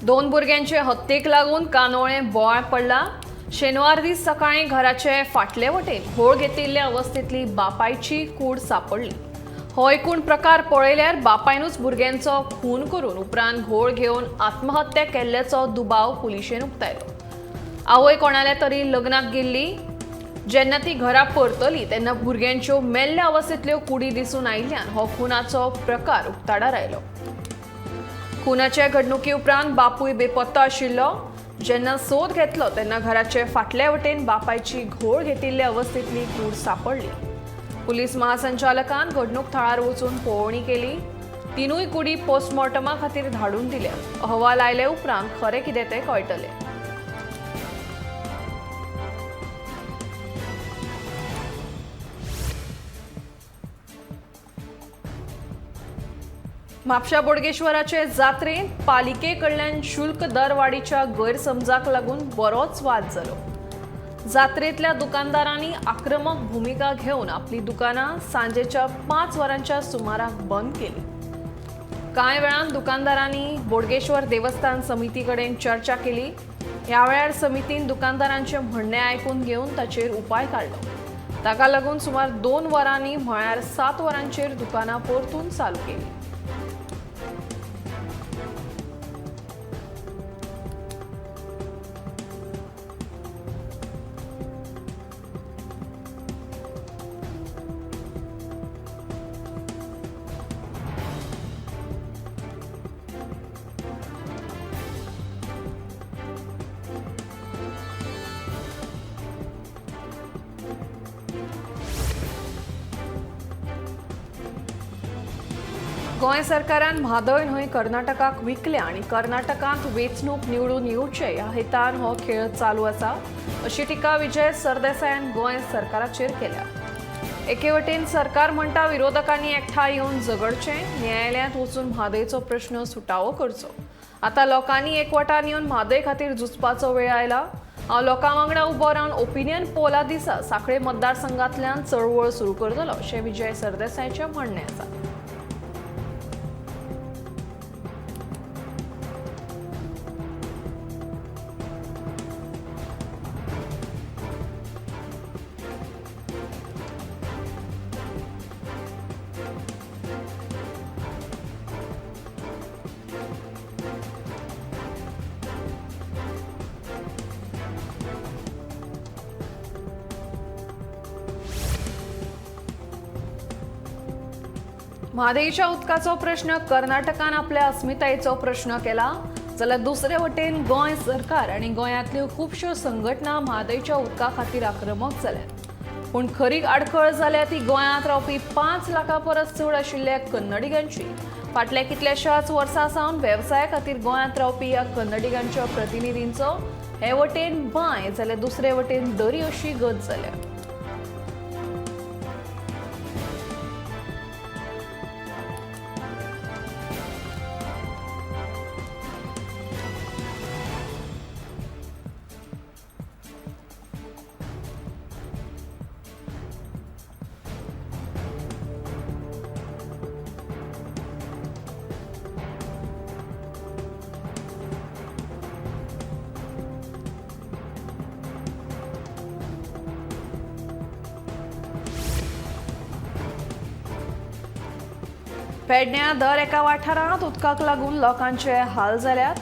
दोन भुरग्यांचे हत्येक लागून कानोळे बोवाळ पडला। शेनवार दीस सकाळी घराचे फाटले वटेन घोळ घेतिल्ल्या अवस्थेतली बापायची कूड सापडली। हो एकूण प्रकार पळयल्यार बापायनूच भुरग्यांचो खून करून उपरांत घोळ घेवन आत्महत्या केल्ल्याचो दुबाव पुलिशेन उक्तायलो। आवय कोणाल्या तरी लग्नाक गेल्ली। जेन्ना ती घरा परतली तेन्ना भुरग्यांच्यो मेल्ल्या अवस्थेंतल्यो कुडी दिसून आयिल्ल्यान हो खुनाचो प्रकार उक्ताडार आयलो। खुनाचे घडणुके उपरांत बापूय बेपत्तो आशिल्लो। जेन्ना सोद घेतलो तेन्ना घराचे फाटले वटेन बापायची घोळ घेतिल्ल्या अवस्थेंतली कूड सापडली। पुलीस महासंचालकान घडणूक थळार वचून पळोवणी केली। तिनूय कुडी पोस्टमॉर्टमा खातीर धाडून दिल्या। अहवाल आयले उपरांत खरें कितें तें कळटलें। म्हापशा बोडगेश्वराचे जात्रेंत पालिके कडल्यान शुल्क दरवाडीच्या गैरसमजाक लागून बरोच वाद जालो। जात्रेंतल्या दुकानदारांनी आक्रमक भूमिका घेवन आपली दुकानां सांजेच्या 5 वरांच्या सुमाराक बंद केली। कांय वेळान दुकानदारांनी बोडगेश्वर देवस्थान समिती कडेन चर्चा केली। ह्या वेळार समितीन दुकानदारांचे म्हणणे आयकून घेवन ताचेर उपाय काडलो। ताका लागून सुमार 2 वरांनी म्हळ्यार 7 वरांचेर दुकानां परतून चालू केली। गोंय सरकारान म्हादय न्हंय कर्नाटकाक विकल्या आनी कर्नाटकांत वेंचणूक निवडून येवचे ह्या हेतान हो खेळ चालू आसा, अशी टिका विजय सरदेसायान गोंय सरकाराचेर केल्या। एके वटेन सरकार म्हणटा विरोधकांनी एकठांय येवन झगडचें, न्यायालयांत वचून म्हादयचो प्रश्न सुटावो करचो। आतां लोकांनी एकवटान येवन म्हादय खातीर झुजपाचो वेळ आयला। हांव लोकां वांगडा उबो रावन ओपिनियन पोला दिसा सांखळे मतदारसंघांतल्यान चळवळ सुरू करतलो, अशें विजय सरदेसायाचें म्हणणें आसा। म्हादयच्या उदकाचो प्रश्न कर्नाटकान आपल्या अस्मितायेचो प्रश्न केला, जाल्यार दुसरे वटेन गोंय सरकार आनी गोंयांतल्यो खुबश्यो संघटना म्हादयच्या उदका खातीर आक्रमक जाल्यात। पूण खरी आडखळ जाल्या ती गोंयांत रावपी 5 लाखां परस चड आशिल्ल्या कन्नडिगांची। फाटल्या कितल्याशाच वर्सां सावन वेवसाया खातीर गोंयांत रावपी ह्या कन्नडिगांच्या प्रतिनिधींचो हे वटेन बांय जाल्यार दुसरे वटेन दरी अशी गत जाल्या। पेडण्या दर एका वाठारांत उदकाक लागून लोकांचे हाल जाल्यात।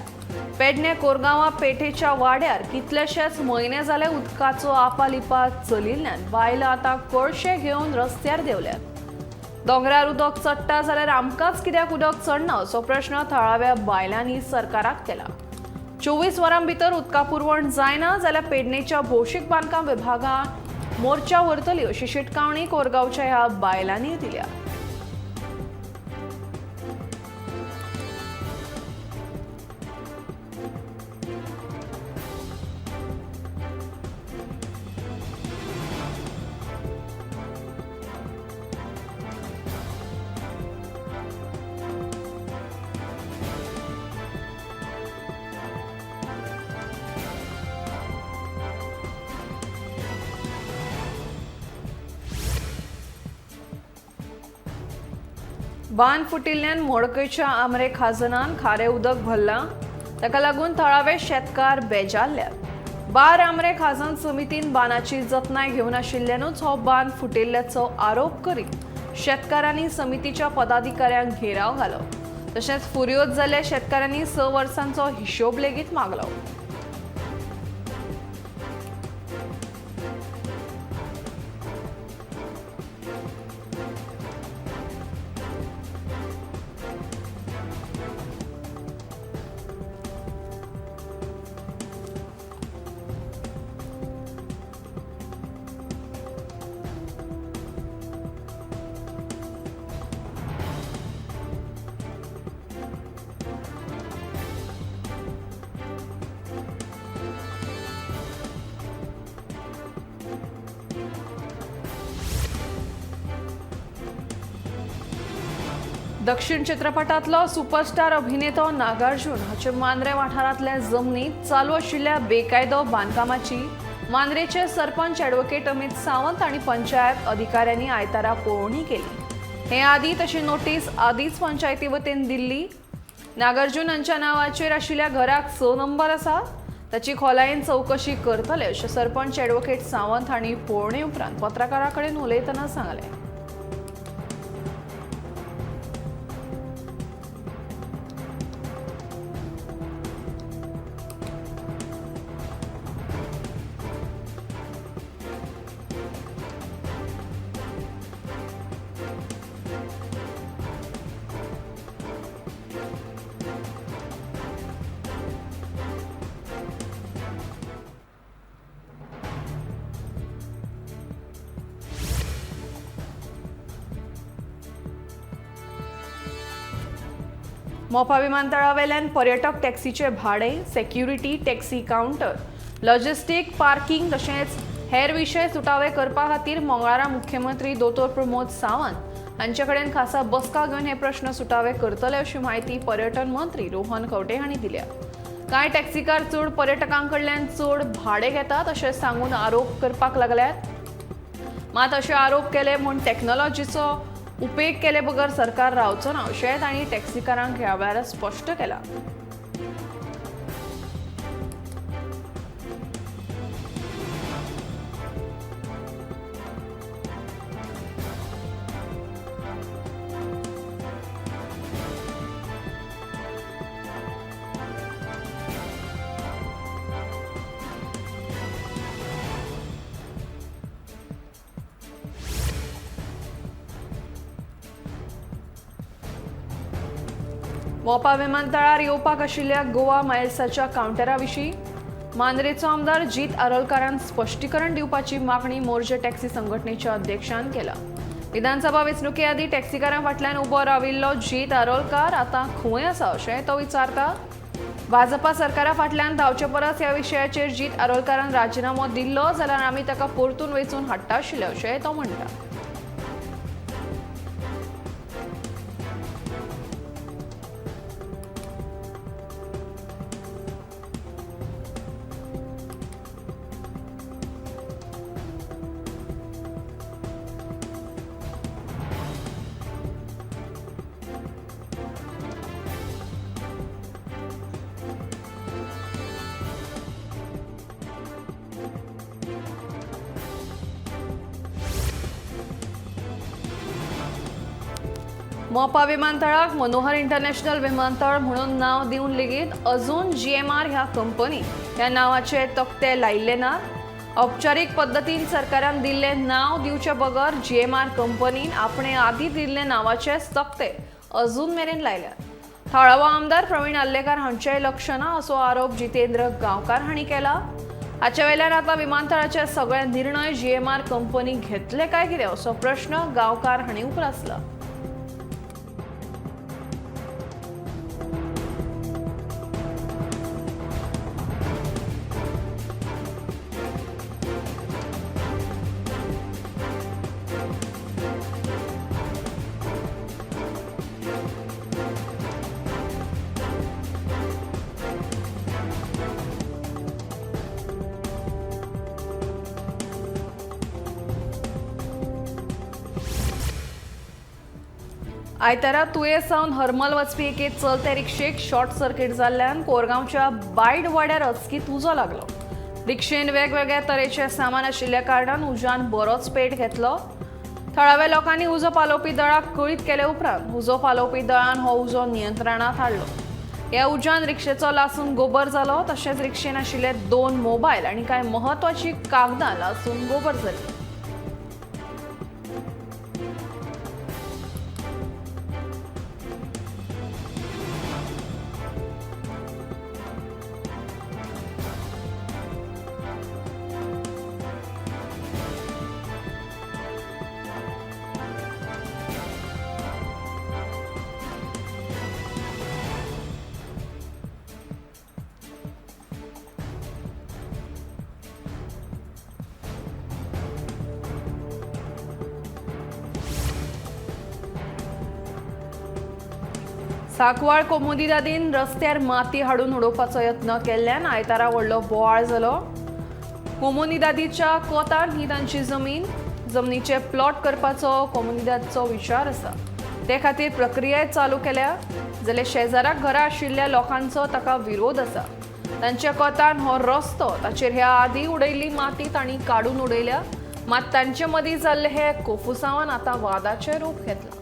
पेडण्या कोरगांवां पेठेच्या वाड्यार कितलेशेच म्हयने जाले उदकाचो आपालिपात चलिल्ल्यान बायलां आतां कळशे घेवन रस्त्यार देंवल्यात। दोंगरार उदक चडटा जाल्यार आमकांच कित्याक उदक चडना असो प्रश्न थळाव्या बायलांनी सरकाराक केला। 24 वरां भितर उदका पुरवण जायना जाल्यार पेडणेच्या भौशीक बांदकाम विभागान मोर्चा व्हरतली अशी शिटकावणी कोरगांवच्या ह्या बायलांनी दिल्या। बांद फुटिल्ल्यान मोडकयच्या आमरे खाजनान खारें उदक भरलां। ताका लागून थळावे शेतकार बेजारल्यात। बार आमरे खाजन समितीन बांदाची जतनाय घेवन आशिल्ल्यानूच हो बांद फुटिल्ल्याचो आरोप करीत शेतकारांनी समितीच्या पदाधिकाऱ्यांक घेराव घालो। तशेंच फुर्योज जाल्ल्या शेतकारांनी 6 वर्सांचो हिशोब लेगीत मागलो। दक्षिण चित्रपटांतलो सुपरस्टार अभिनेतो नागार्जुन हाचे मांद्रे वाठारांतल्या जमनीत चालू आशिल्ल्या बेकायदो बांदकामाची मांद्रेचे सरपंच ॲडव्होकेट अमित सावंत आणि पंचायत अधिकाऱ्यांनी आयतारा पळोवणी केली। हे आदी तशी नोटीस आदीच पंचायती वतीन दिल्ली। नागार्जुन हांच्या नांवाचेर आशिल्ल्या घराक 6 नंबर आसा, ताची खोलायेन चौकशी करतले अशें सरपंच ॲडव्होकेट सावंत हांणी पळोवणे उपरांत पत्रकारां कडेन उलयतना सांगलें। मोपा विमानतळावेल्यान पर्यटक टॅक्सीचे भाडे, security, taxi counter, logistic, parking तशेंच हेर विशय सुटावे करपा खातीर मंगळारा मुख्यमंत्री दोतोर प्रमोद सावंत हांचे कडेन खासा बसका घेवन हे प्रश्न सुटावे करतले अशी माहिती पर्यटन मंत्री रोहन खंवटे हांणी दिल्या। कांय टॅक्सीकार चड पर्यटकां कडल्यान चड भाडे घेतात अशें सांगून आरोप करपाक लागल्यात। मात अशे आरोप केले म्हूण टॅक्नॉलॉजीचो उपेग केले बगर सरकार रावचो ना अशें तांणी टॅक्सीकारांक ह्या वेळार स्पश्ट केलां। मोपा विमानतळार येवपाक आशिल्ल्या गोवा मायल्साच्या काउंटरा विशीं मांद्रेचो आमदार जीत आरोलकारान स्पश्टीकरण दिवपाची मागणी मोर्जे टॅक्सी संघटनेच्या अध्यक्षान केला। विधानसभा वेंचणुके आदीं टॅक्सीकारां फाटल्यान उबो राविल्लो जीत आरोलकार आतां खंय आसा अशें तो विचारता। भाजपा सरकारा फाटल्यान धांवचे परस ह्या विशयाचेर जीत आरोलकारान राजिनामो दिल्लो जाल्यार आमी ताका परतून वेंचून हाडटा आशिल्ले अशें तो म्हणटा। मोपा विमानतळाक मनोहर इंटरनॅशनल विमानतळ म्हणून नाव दिवन लेगीत अजून GMR ह्या कंपनी ह्या नावाचे तक्ते लायिल्ले नात। औपचारीक पद्दतीन सरकारान दिल्ले नाव दिवचे बगर GMR कंपनीन आपणे आदी दिल्ले नावाचे तक्ते अजून मेरेन लायल्यात। थळावो आमदार प्रवीण आल्लेकार हांचेय लक्ष ना असो आरोप जितेंद्र गांवकार हांणी केला। हाचे वेल्यान आता विमानतळाचे सगळे निर्णय GMR कंपनी घेतले काय कितें असो प्रश्न गांवकार हांणी उपरासला। आयतारा तुये सावन हरमल वचपी एके चलते रिक्षेक शॉर्ट सर्किट जाल्ल्यान कोरगांवच्या बायड वाड्यार अचकीत उजो लागलो. रिक्षेन वेगवेगळ्या तरेचे सामान आशिल्ल्या कारणान उज्यान बरोच पेट घेतलो. थळाव्या लोकांनी उजो पालोवपी दळाक कळीत केले उपरांत उजो पालोवपी दळान हो उजो नियंत्रणात हाडलो. ह्या उज्यान रिक्षेचो लासून गोबर जालो. तशेंच रिक्षेन आशिल्ले 2 मोबायल आनी कांय महत्वाची कागदां लासून गोबर जाली. साकवाळ कोमुदिदादीन रस्त्यार माती हाडून उडोवपाचो यत्न केल्ल्यान आयतारा व्हडलो बोवाळ जालो. कोमुदिदादीच्या कोतार ही तांची जमनीचे प्लॉट करपाचो कोमुदिदादचो विचार आसा. ते खातीर प्रक्रिया चालू केल्या जाल्यार शेजाराक घरां आशिल्ल्या लोकांचो ताका विरोध आसा. तांच्या कोतान हो रस्तो ताचेर ह्या आदीं उडयल्ली माती तांणी काडून उडयल्या. मात तांचे मदीं जाल्ले हे कोफुसांवान आतां वादाचें रूप घेतलां.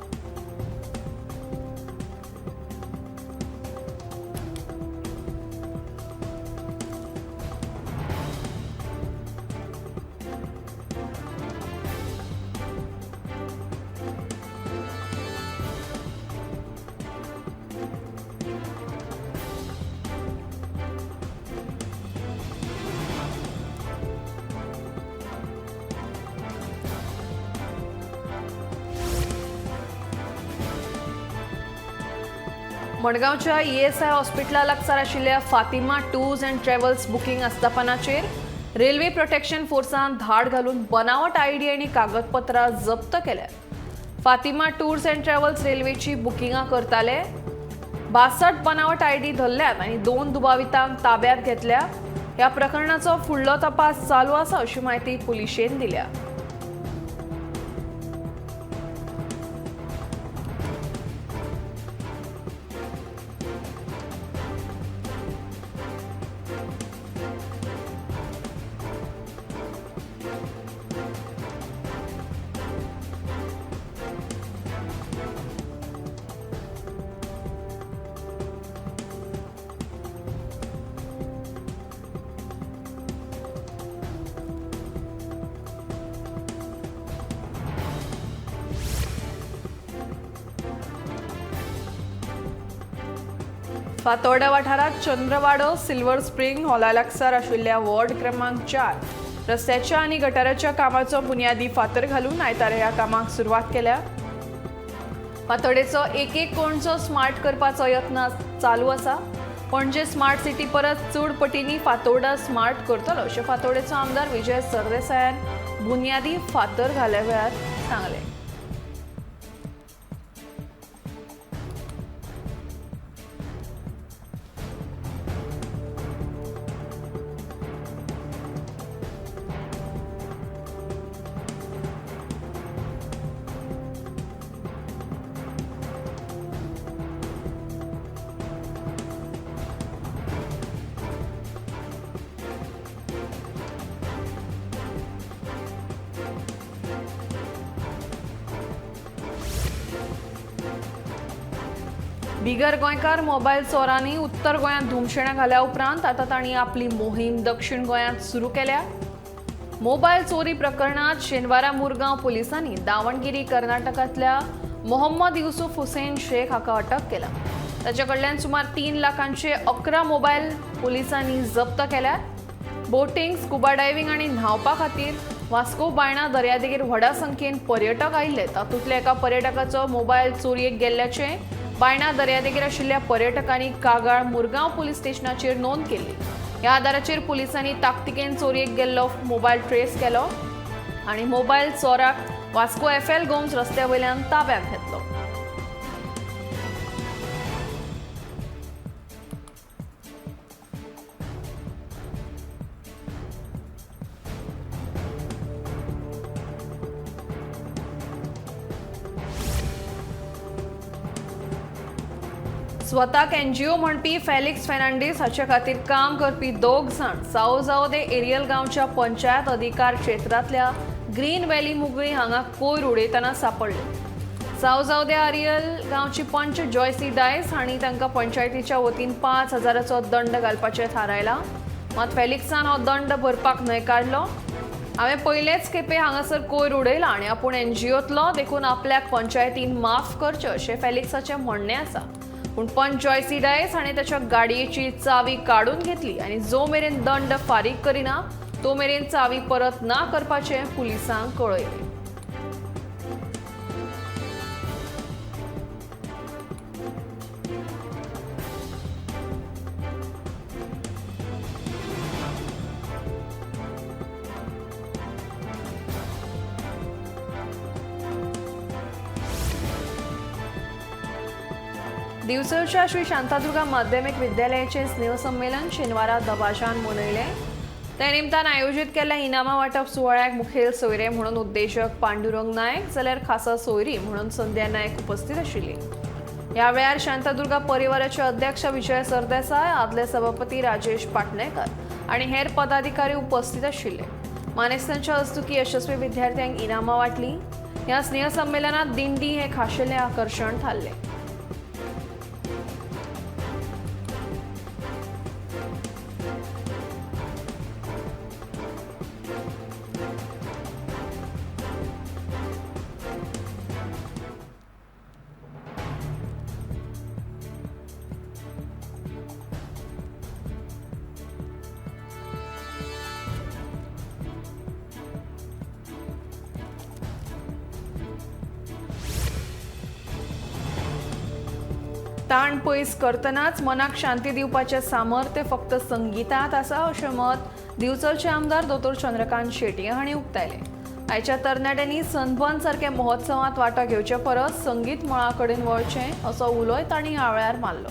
मडगांवच्या ESI हॉस्पिटला लागसार आशिल्ल्या Fatima tours and travels booking आस्थापनाचेर रेल्वे प्रोटेक्शन फोर्सान धाड घालून बनावट ID आनी कागदपत्रां जप्त केल्या. फातिमा टूर्स अँड ट्रॅव्हल्स रेल्वेची बुकिंगां करताले. 62 बनावट ID धरल्यात आनी 2 दुबावितांक ताब्यात घेतल्या. ह्या प्रकरणाचो फुडलो तपास चालू आसा अशी माहिती पुलिशेन दिल्या. फातोर्डा वाठारात चंद्रवाडो सिल्वर स्प्रिंग हॉला लागसार आशिल्ल्या वॉर्ड क्रमांक 4 रस्त्याच्या आनी गटाराच्या कामाचो बुन्यादी फातर घालून आयतारा ह्या कामाक सुरवात केल्या. फातोर्डेचो एक कोणचो स्मार्ट करपाचो यत्न चालू आसा. पणजे स्मार्ट सिटी परत चड पटींनी फातोर्डा स्मार्ट करतलो अशें फातोर्डेचो आमदार विजय सरदेसायान बुन्यादी फातर घाल्या वेळार सांगलें. बिगर गोंयकार मोबायल चोरांनी उत्तर गोंयांत धुमशेणां घाल्या उपरांत आतां तांणी आपली मोहीम दक्षिण गोंयांत सुरू केल्या. मोबायल चोरी प्रकरणात शेनवारा मुरगांव पुलिसांनी दावणगिरी कर्नाटकांतल्या मोहम्मद युसुफ हुसेन शेख हाका अटक केला. ताचे कडल्यान सुमार 3 लाखांचे 11 मोबायल पुलिसांनी जप्त केल्यात. बोटिंग, स्कुबा डायव्हिंग आनी न्हावपा खातीर वास्को बायणा दर्यादेगेर व्हडा संख्येन पर्यटक आयिल्ले. तातूंतल्या एका पर्यटकाचो मोबायल चोरयेक गेल्ल्याचे बायणा दर्यादेगेर आशिल्ल्या पर्यटकांनी कागाळ मुरगांव पुलीस स्टेशनाचेर नोंद केली. ह्या आदाराचेर पुलिसांनी ताकतिकेन चोरयेक गेल्लो मोबायल ट्रेस केलो आनी मोबायल चोराक वास्को FL गोम्स रस्त्या वयल्यान ताब्यात घेतलो. स्वताक एनजीओ म्हणपी फेलिक्स फेर्नांडीस हाचे खातीर काम करपी दोग जाण सावजावदे एरियल गांवच्या पंचायत अधिकार क्षेत्रांतल्या ग्रीन व्हॅली मुगळी हांगा कोयर उडयतना सापडले। सावजावदे एरियल गांवची पंच जॉयसी डायस हांणी तांकां पंचायतीच्या वतीन 5,000चो दंड घालपाचें थारायलां, मात फेलिक्सान हो दंड भरपाक न्हयकारलो। हांवें पयलेच खेपे हांगासर कोयर उडयला आनी आपूण एनजीओतलो देखून आपल्याक पंचायतीन माफ करचें अशें फेलिक्साचें म्हणणें आसा। पूण पंच जॉयसी डायस हाणें ताच्या गाडयेची चावी काडून घेतली आनी जो मेरेन दंड फारीक करिना तो मेरेन चावी परत ना करपाचें पुलिसांक कळयलें। दिवचलच्या श्री शांतादुर्गा माध्यमिक विद्यालयाचे स्नेहसंमेलन शेनवारा दबाशान मनयलें। ते निमतान आयोजीत केल्ल्या इनामां वांटप सुवाळ्याक मुखेल सोयरे म्हणून उद्देशक पांडुरंग नायक जाल्यार खासा सोयरी म्हणून संध्या नायक उपस्थित आशिल्ली। ह्या वेळार शांतादुर्गा परिवाराचे अध्यक्ष विजय सरदेसाय, आदले सभापती राजेश पाटणेकर आनी हेर पदाधिकारी उपस्थित आशिल्ले। मानेस्तांच्या हस्तुकी यशस्वी विद्यार्थ्यांक इनामां वांटलीं। ह्या स्नेहसंमेलनात दिंडी हे खाशेलें आकर्शण थारलें। ताण पयस करतनाच मनाक शांती दिवपाचें सामर्थ्य फक्त संगीतात आसा अशें मत दिवचलचे आमदार दोतोर चंद्रकांत शेटये हांणी उक्तायलें। आयच्या तरणाट्यांनी सनबर्न सारख्या महोत्सवांत वांटो घेवचे परस संगीत मळा कडेन वळचें असो उलोय तांणी ह्या वेळार मारलो।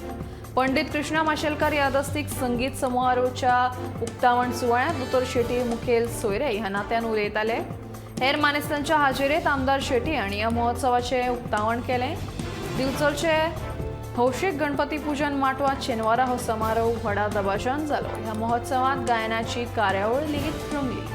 पंडित कृष्णा माशेलकार यादस्तीक संगीत समारोहाच्या उक्तावण सुवाळ्यांत दोतोर शेटये मुखेल सोयरे ह्या नात्यान उलयताले। हेर मानेस्तांच्या हाजेरीत आमदार शेटये हांणी ह्या महोत्सवाचें उक्तावण केलें। दिवचलचे हौशीक गणपती पूजन माटवात शेनवारा हो समारोह व्हडा दबाशान जालो। ह्या महोत्सवात गायनाची कार्यावळ लेगीत रंगली।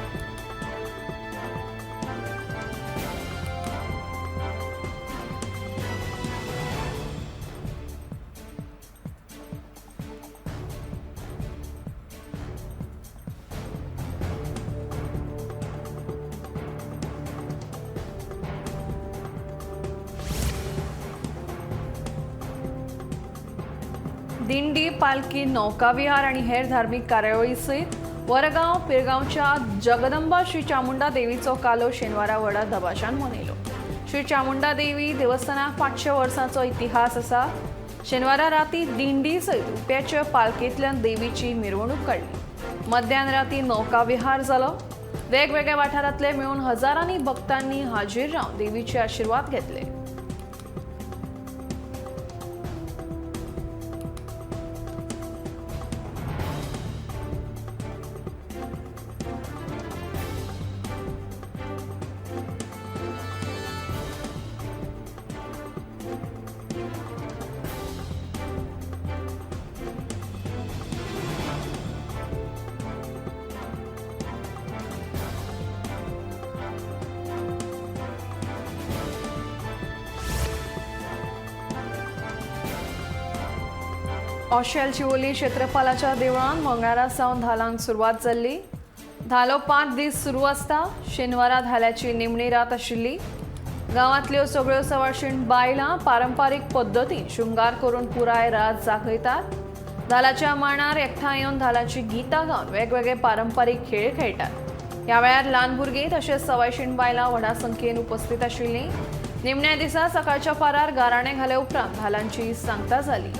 दिंडी, पालखी, नौकाविहार आणि हेर धार्मिक कार्यावळी सयत वरगांव पिरगांवच्या जगदंबा श्री चामुंडा देवीचो कालो शेनवारा व्हडा दबाशान मनयलो। श्री चामुंडा देवी देवस्थानाक 500 वर्सांचो इतिहास आसा। शेनवारा राती दिंडी सयत उप्याच्या पालखेंतल्यान देवीची मिरवणूक काडली। मध्यान राती नौकाविहार जालो। वेगवेगळ्या वाठारांतले मेळून हजारांनी भक्तांनी हाजीर रावन देवीचे आशीर्वाद घेतले। ऑशेल चिवोली क्षेत्रपालाच्या देवळान मंगळारा सावन धालांक सुरवात जाल्ली। धालो 5 दीस सुरू आसता। शेनवारा धाल्याची निमणी रात आशिल्ली। गांवांतल्यो सगळ्यो सवाशीण बायलां पारंपारीक पद्दतीन शृंगार करून पुराय रात जागयतात। धालाच्या मांडार एकठांय येवन धालाची गितां गावन वेगवेगळे पारंपारीक खेळ खेळटात। ह्या वेळार ल्हान भुरगीं तशेंच सवाशीण बायलां व्हडा संख्येन उपस्थित आशिल्लीं। निमण्या दिसा सकाळच्या पारार गाराणें घाले उपरांत धालांची सांगता जाली।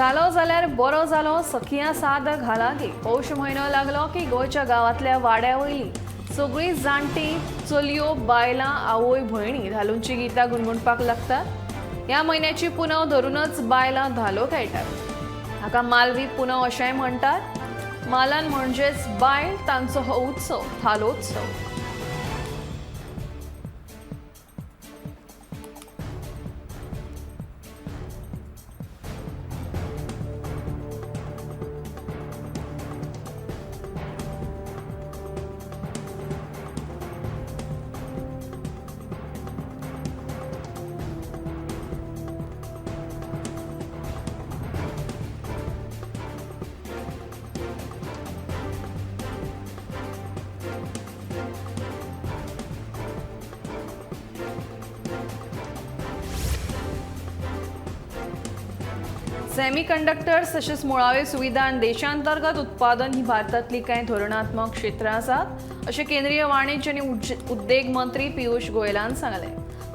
जालो जाल्यार बरो जालो सखिया साद घाला गे पौष म्हयनो लागलो की गोंयच्या गावातल्या वाड्या वयली सगळी जाणटी चलयो बायलां आवय भयणी धालोंची गितां गुणगुणपाक लागतात. ह्या म्हयन्याची पुनव धरूनच बायलां धालो खेळटात. हाका मालवी पुनव अशेंय म्हणटात. मालन म्हणजेच बायल, तांचो हो उत्सव धालोत्सव. सेमीकंडक्टर्स तशेंच मुळावे सुविधा आनी देशांतर्गत उत्पादन ही भारतांतली कांय धोरणात्मक क्षेत्रां आसात अशें केंद्रीय वाणिज्य आनी उद्देग मंत्री पियुष गोयलान सांगलें.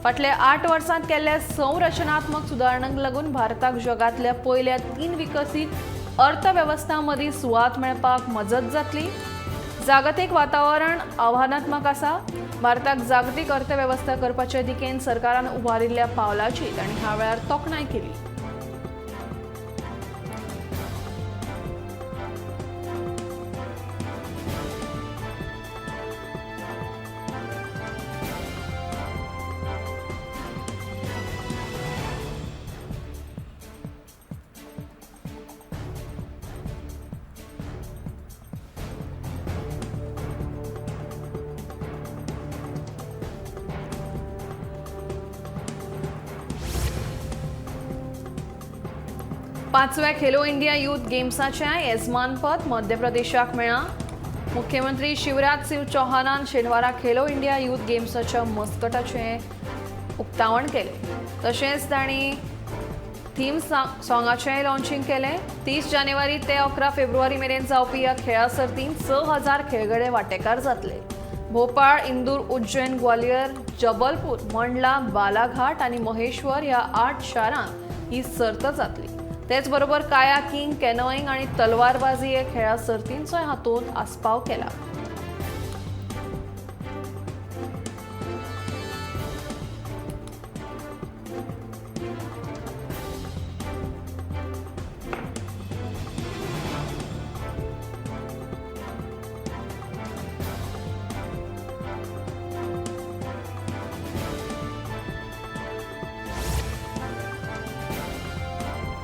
फाटल्या 8 वर्सांत केल्ल्या संरचनात्मक सुदारणांक लागून भारताक जगांतल्या पयल्या 3 विकसीत अर्थवेवस्थां मदीं सुवात मेळपाक मजत जातली. जागतीक वातावरण आव्हानात्मक आसा. भारताक जागतीक अर्थवेवस्था करपाचे दिकेन सरकारान उबारिल्ल्या पावलांची तांणी ह्या वेळार तोखणाय केली. पांचव्या खेलो इंडिया युथ गेम्साचें येजमानपद मध्य प्रदेशाक मेळ्ळां. मुख्यमंत्री शिवराज सिंह चौहानान शेनवारा खेलो इंडिया युथ गेम्साच्या मस्कटाचें उक्तावण केलें. तशेंच तांणी थीम सॉंगाचेंय लॉन्चिंग केलें. 30 जानेवारी ते 11 फेब्रुवारी मेरेन जावपी ह्या खेळा सर्तींत 6,000 खेळगडे वांटेकार जातले. भोपाळ, इंदूर, उज्जैन, ग्वालियर, जबलपूर, मंडला, बालाघाट आनी महेश्वर ह्या 8 शारांत ही सर्त जातली. तेच बरोबर कायाकिंग, कॅनोईंग आनी तलवारबाजी हे खेळा सर्तींचोय हातूंत आस्पाव केला.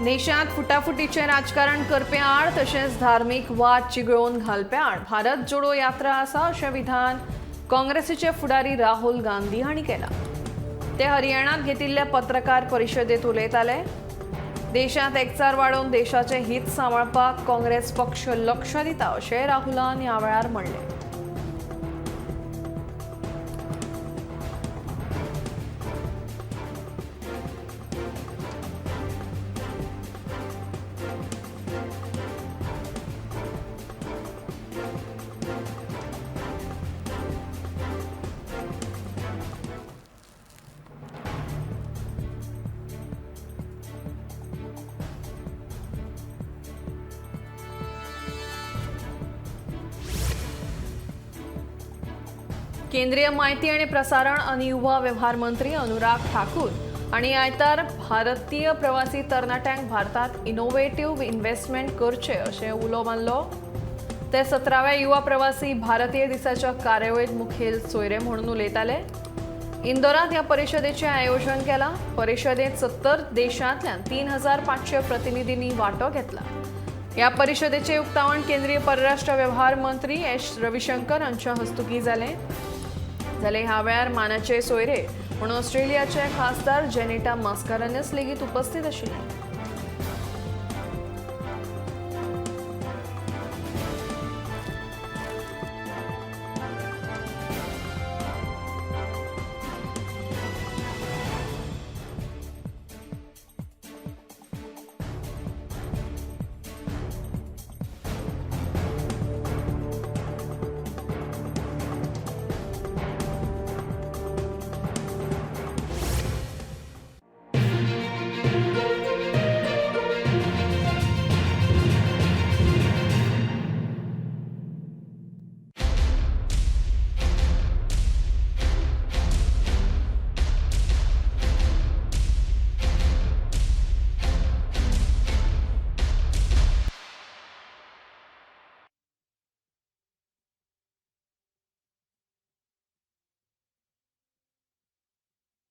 देशांत फुटाफुटीचें राजकारण करपे आड तशेंच धार्मीक वाद चिगळोवन घालपे आड भारत जोडो यात्रा आसा अशें विधान काँग्रेसीचे फुडारी राहुल गांधी हांणी केलां. ते हरियाणांत घेतिल्ल्या पत्रकार परिशदेंत उलयताले. देशांत एकचार वाडोवन देशाचें हित सांबाळपाक काँग्रेस पक्ष लक्ष दिता अशेंय राहुलान ह्या वेळार म्हणलें. केंद्रीय माहिती आणि प्रसारण आणि युवा व्यवहार मंत्री अनुराग ठाकूर आणि आयतार भारतीय प्रवासी तरणाट्यांक भारतात इनोव्हेटिव्ह इन्व्हेस्टमेंट करचे अशें उलो मारलो. ते 17व्या युवा प्रवासी भारतीय दिसाच्या कार्यावळीत मुखेल सोयरे म्हणून उलयताले. इंदोरांत ह्या परिशदेचें आयोजन केलां. परिशदेंत 70 देशांतल्यान 3,500 प्रतिनिधींनी वांटो घेतला. ह्या परिशदेचें उक्तावण केंद्रीय परराष्ट्र व्यवहार मंत्री एस रविशंकर हांच्या हस्तुकीं जालें. जाल्यार ह्या वेळार मानाचे सोयरे म्हणून ऑस्ट्रेलियाचे खासदार जेनिटा मास्कारेन्हस लेगीत उपस्थित आशिल्ले.